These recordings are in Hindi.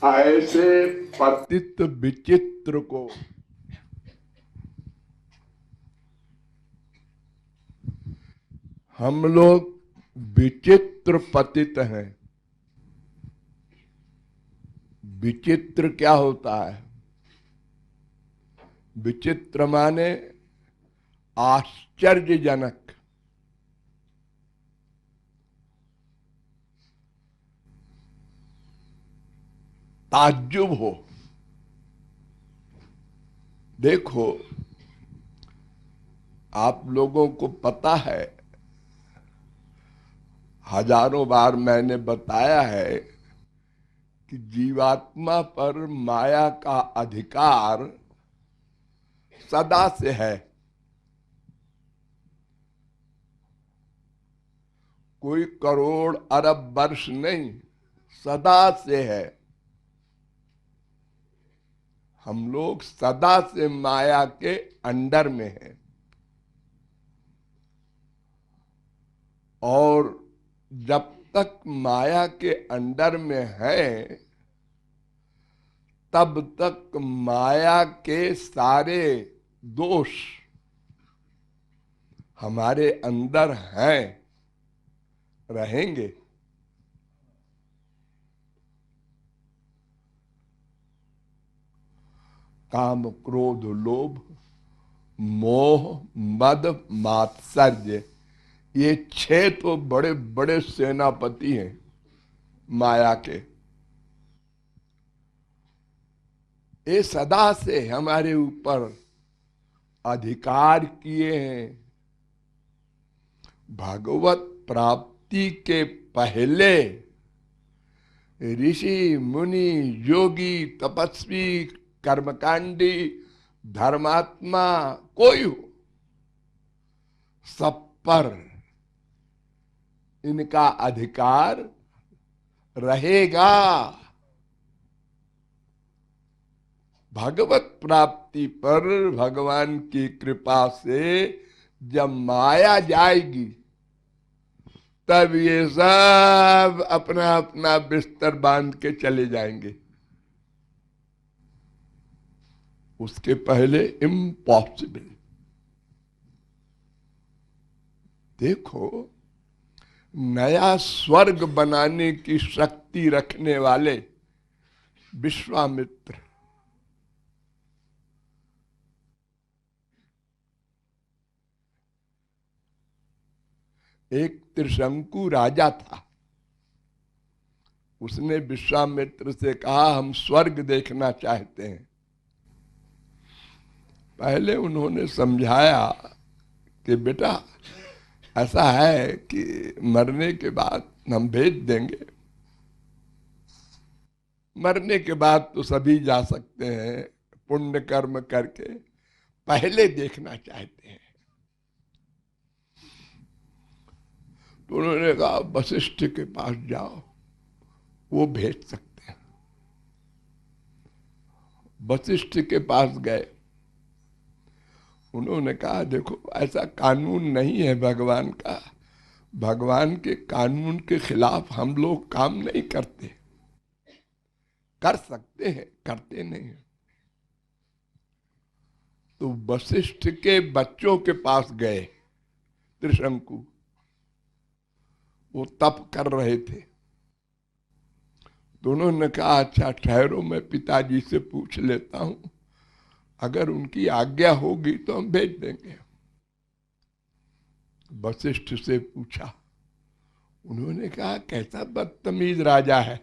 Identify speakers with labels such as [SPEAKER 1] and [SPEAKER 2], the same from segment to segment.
[SPEAKER 1] ऐसे पतित विचित्र को हम लोग विचित्र पतित हैं। विचित्र क्या होता है? विचित्र माने आश्चर्यजनक, ताज्जुब हो। देखो, आप लोगों को पता है, हजारों बार मैंने बताया है कि जीवात्मा पर माया का अधिकार सदा से है। कोई करोड़ अरब वर्ष नहीं, सदा से है। हम लोग सदा से माया के अंडर में हैं। और जब तक माया के अंडर में है, तब तक माया के सारे दोष हमारे अंदर हैं, रहेंगे। काम, क्रोध, लोभ, मोह, मद, मात्सर्य, ये 6 तो बड़े बड़े सेनापति हैं माया के। ये सदा से हमारे ऊपर अधिकार किए हैं। भगवत प्राप्ति के पहले ऋषि, मुनि, योगी, तपस्वी, कर्मकांडी, धर्मात्मा, कोई हो, सब पर इनका अधिकार रहेगा। भगवत प्राप्ति पर भगवान की कृपा से जब माया जाएगी, तब ये सब अपना अपना बिस्तर बांध के चले जाएंगे। उसके पहले इम्पॉसिबल। देखो, नया स्वर्ग बनाने की शक्ति रखने वाले विश्वामित्र, एक त्रिशंकु राजा था। उसने विश्वामित्र से कहा, हम स्वर्ग देखना चाहते हैं। पहले उन्होंने समझाया कि बेटा, ऐसा है कि मरने के बाद हम भेज देंगे। मरने के बाद तो सभी जा सकते हैं पुण्य कर्म करके, पहले देखना चाहते हैं। तो उन्होंने कहा, वशिष्ठ के पास जाओ, वो भेज सकते हैं। वशिष्ठ के पास गए। उन्होंने कहा, देखो, ऐसा कानून नहीं है भगवान का। भगवान के कानून के खिलाफ हम लोग काम नहीं करते। कर सकते हैं, करते नहीं हैं। तो वशिष्ठ के बच्चों के पास गए त्रिशंकु। वो तप कर रहे थे। तो उन्होंने कहा, अच्छा ठहरो, मैं पिताजी से पूछ लेता हूं, अगर उनकी आज्ञा होगी तो हम भेज देंगे। वशिष्ठ से पूछा। उन्होंने कहा, कैसा बदतमीज राजा है,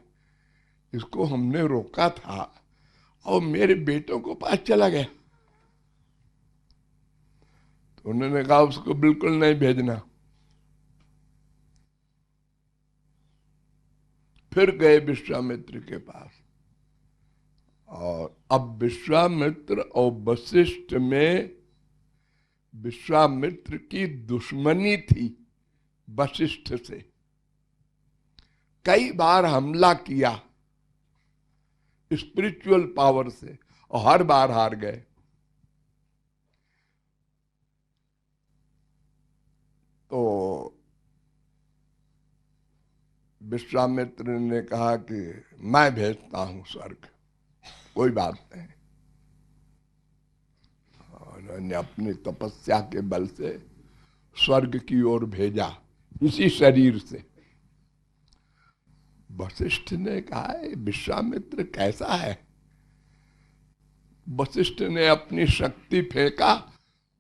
[SPEAKER 1] इसको हमने रोका था और मेरे बेटों को पास चला गया। तो उन्होंने कहा, उसको बिल्कुल नहीं भेजना। फिर गए विश्वामित्र के पास। और अब विश्वामित्र और वशिष्ठ में विश्वामित्र की दुश्मनी थी वशिष्ठ से। कई बार हमला किया स्पिरिचुअल पावर से और हर बार हार गए। तो विश्वामित्र ने कहा कि मैं भेजता हूं स्वर्ग, कोई बात नहीं। और उन्होंने अपनी तपस्या के बल से स्वर्ग की ओर भेजा इसी शरीर से। वशिष्ठ ने कहा विश्वामित्र कैसा है? वशिष्ठ ने अपनी शक्ति फेंका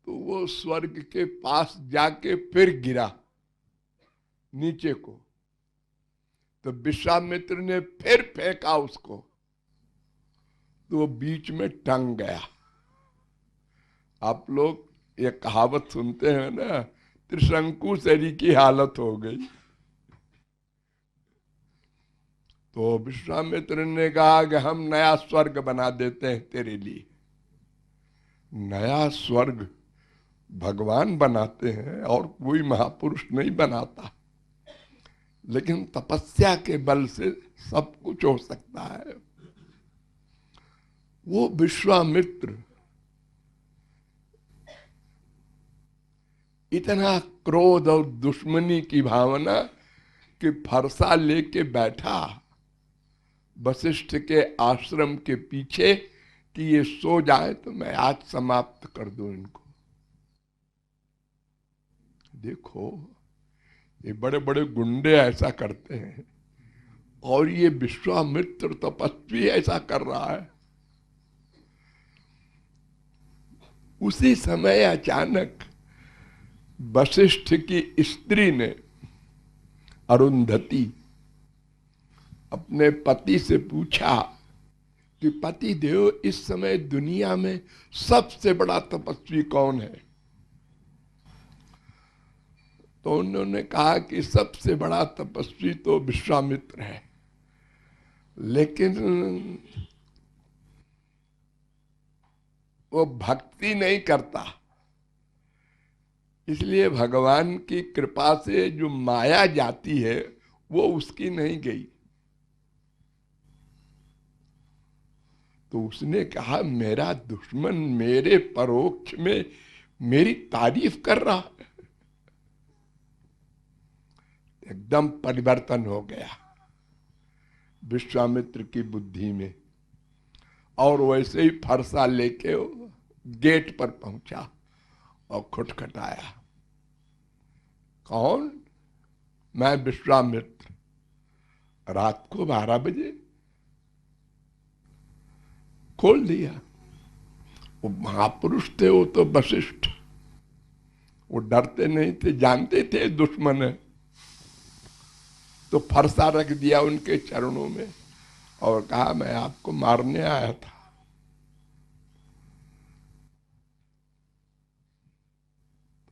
[SPEAKER 1] तो वो स्वर्ग के पास जाके फिर गिरा नीचे को। तो विश्वामित्र ने फिर फेंका उसको तो वो बीच में टंग गया। आप लोग ये कहावत सुनते हैं ना, त्रिशंकु शरीर की हालत हो गई। तो विश्वामित्र ने कहा कि हम नया स्वर्ग बना देते हैं तेरे लिए। नया स्वर्ग भगवान बनाते हैं और कोई महापुरुष नहीं बनाता, लेकिन तपस्या के बल से सब कुछ हो सकता है। वो विश्वामित्र इतना क्रोध और दुश्मनी की भावना कि फरसा लेके बैठा वशिष्ठ के आश्रम के पीछे कि ये सो जाए तो मैं आज समाप्त कर दूं इनको। देखो ये बड़े बड़े गुंडे ऐसा करते हैं और ये विश्वामित्र तपस्वी ऐसा कर रहा है। उसी समय अचानक वशिष्ठ की स्त्री ने, अरुंधति, अपने पति से पूछा कि पति देव इस समय दुनिया में सबसे बड़ा तपस्वी कौन है? तो उन्होंने कहा कि सबसे बड़ा तपस्वी तो विश्वामित्र है, लेकिन वो भक्ति नहीं करता, इसलिए भगवान की कृपा से जो माया जाती है वो उसकी नहीं गई। तो उसने कहा मेरा दुश्मन मेरे परोक्ष में मेरी तारीफ कर रहा है। एकदम परिवर्तन हो गया विश्वामित्र की बुद्धि में, और वैसे ही फरसा लेके गेट पर पहुंचा और खटखटाया। कौन? मैं विश्वामित्र। रात को 12 बजे खोल दिया। वो महापुरुष थे, वो तो वशिष्ठ, वो डरते नहीं थे, जानते थे दुश्मन है, तो फरसा रख दिया उनके चरणों में और कहा मैं आपको मारने आया था।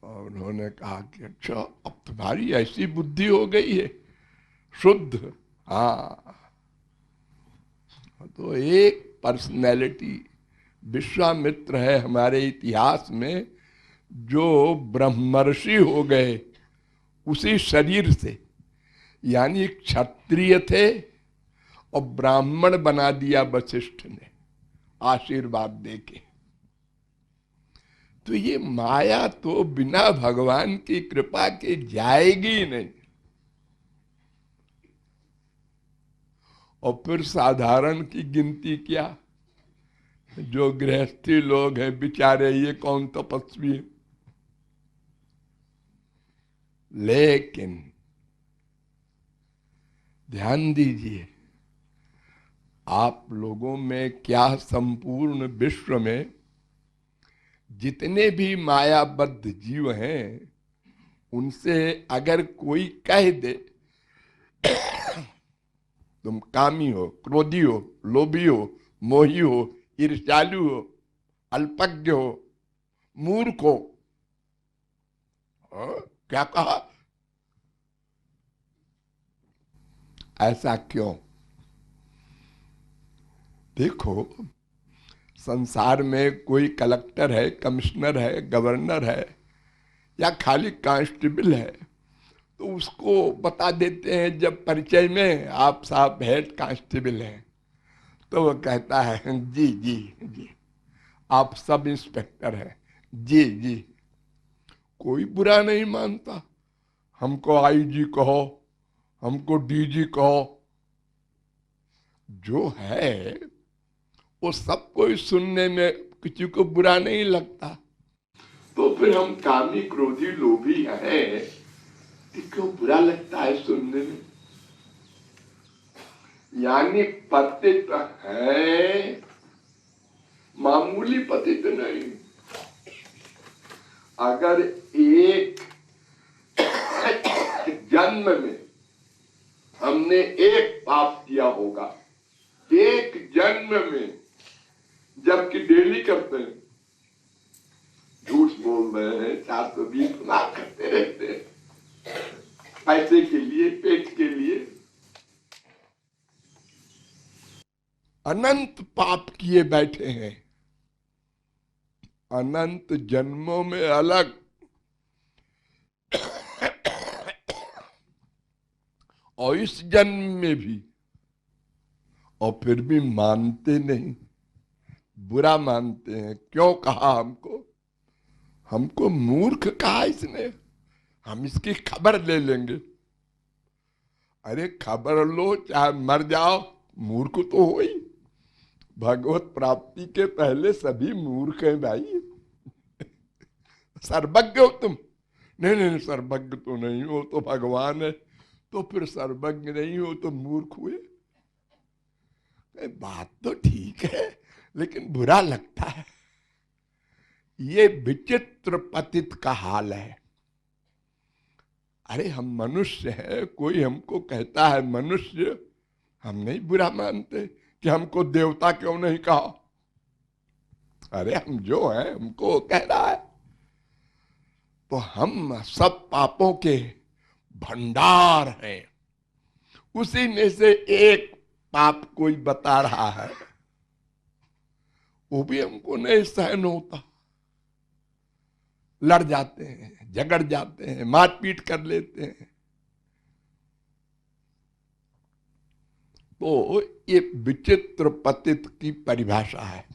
[SPEAKER 1] और उन्होंने कहा कि अच्छा अब तुम्हारी ऐसी बुद्धि हो गई है शुद्ध। हाँ, तो एक पर्सनैलिटी विश्वामित्र है हमारे इतिहास में जो ब्रह्मर्षि हो गए उसी शरीर से, यानी क्षत्रिय थे और ब्राह्मण बना दिया वशिष्ठ ने आशीर्वाद देके। तो ये माया तो बिना भगवान की कृपा के जाएगी नहीं। और फिर साधारण की गिनती क्या, जो गृहस्थी लोग हैं बेचारे, ये कौन तपस्वी है? लेकिन ध्यान दीजिए, आप लोगों में क्या, संपूर्ण विश्व में जितने भी मायाबद्ध जीव हैं उनसे अगर कोई कह दे तुम कामी हो, क्रोधी हो, लोभी हो, मोही हो, ईर्ष्यालु हो, अल्पज्ञ हो, मूर्ख हो, क्या कहा? ऐसा क्यों? देखो संसार में कोई कलेक्टर है, कमिश्नर है, गवर्नर है या खाली कांस्टेबल है तो उसको बता देते हैं जब परिचय में आप साहब हेड कांस्टेबल हैं, तो वो कहता है जी जी जी। आप सब इंस्पेक्टर हैं, जी जी। कोई बुरा नहीं मानता, हमको आईजी कहो, हमको डीजी कहो, जो है वो सब कोई सुनने में किसी को बुरा नहीं लगता। तो फिर हम कामी क्रोधी लोभी हैं, क्यों बुरा लगता है सुनने में? यानी पतित है, मामूली पतित नहीं। अगर एक जन्म में हमने एक पाप किया होगा, एक जन्म में, जबकि डेली करते हैं, झूठ बोल रहे हैं, 420 गुना करते रहते हैं, पैसे के लिए, पेट के लिए, अनंत पाप किए बैठे हैं, अनंत जन्मों में अलग और इस जन्म में भी, और फिर भी मानते नहीं, बुरा मानते हैं। क्यों कहा हमको? हमको मूर्ख कहा इसने, हम इसकी खबर ले लेंगे। अरे खबर लो चाहे मर जाओ, मूर्ख तो हो ही। भगवत प्राप्ति के पहले सभी मूर्ख हैं भाई। सर्वज्ञ हो तुम? नहीं नहीं, सर्वज्ञ तो नहीं हो, तो भगवान है। तो फिर सर्वज्ञ नहीं हो तो मूर्ख हुए? बात तो ठीक है, लेकिन बुरा लगता है। ये विचित्र पतित का हाल है। अरे हम मनुष्य हैं, कोई हमको कहता है मनुष्य, हम नहीं बुरा मानते कि हमको देवता क्यों नहीं कहा। अरे हम जो हैं हमको कह रहा है। तो हम सब पापों के भंडार हैं, उसी में से एक पाप कोई बता रहा है, वो भी हमको नहीं सहन होता। लड़ जाते हैं, झगड़ जाते हैं, मारपीट कर लेते हैं। तो ये विचित्र पतित की परिभाषा है।